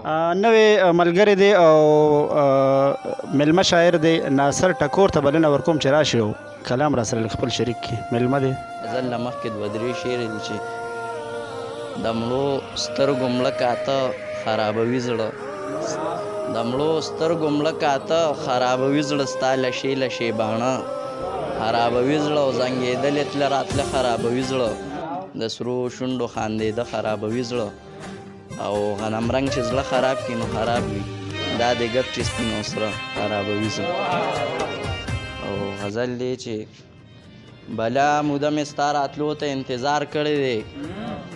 نوې ملګری دی او میلمه شاعر دی ناصر ټکور ته بلنه ورکوم چې راشي او کلام را سره خپل شریک کړي. میلمه دی. غزل نه مخکې دوه درې شعر دي چې د مړو سترګو مړه کاته خرابوي زړه، د مړو سترګو مړه کاته خرابوي زړه، ستا لشې لشې باڼه خرابوي زړه، او زنګېدلې تله راتله خرابوي زړه، د سرو شونډو خاندېده خرابوي زړه، او غنم رنګ چې زړه خراب کړي نو خراب وي، دا د ګپ چې سپینو سره خرابوي زړه. او غزل دی چې بلا موده مې ستا راتلو ته انتظار کړی دی،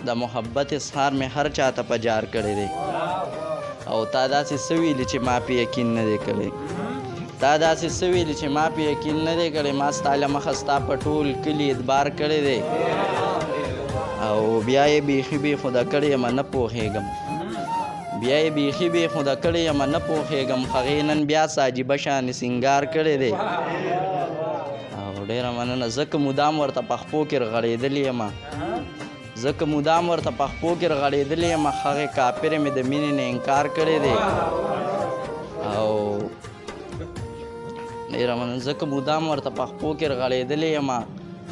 د محبت اظهار مې هر چاته په جار کړی دی، او تا داسې څه ویلي چې ما پې یقین نه دی کړی، تا داسې څه ویلي چې ما پې یقین نه دی کړی، ما ستا له مخه ستا په ټول کلي اعتبار کړی دی، او بیا یې بیخي بېخوده کړی یم نه پوهېږم، بیا یې بیخي بېخوده کړی یم نه پوهېږم، هغې نن بیا عجیبه شانې سینګار کړی دی، او ډېره مننه. ځکه مدام ورته پخپو کې رغړېدلې یم، ځکه مدام ورته پخپو کې رغړېدلې یم، هغې کافرې مې د مینې نه انکار کړی دی، او ډېره مننه. ځکه مدام ورته پخپو کې رغړېدلې یم،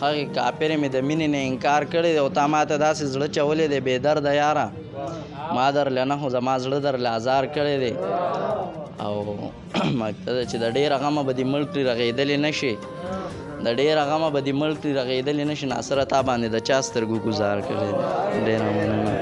هغې کافرې مې د مینې نه انکار کړی دی، او تا ما ته داسې زړه چولی دی بې درده یاره، ما درله نه خو زما زړه درله ازار کړی دی، او مقصد چې د ډېره غمه به دې مړ کړي رغېدلې نه شي، د ډېره غمه به دې مړ کړي رغېدلې نه شي، ناصره تا باندې د چا سترګو ګزار کړی دی. ډېره مننه.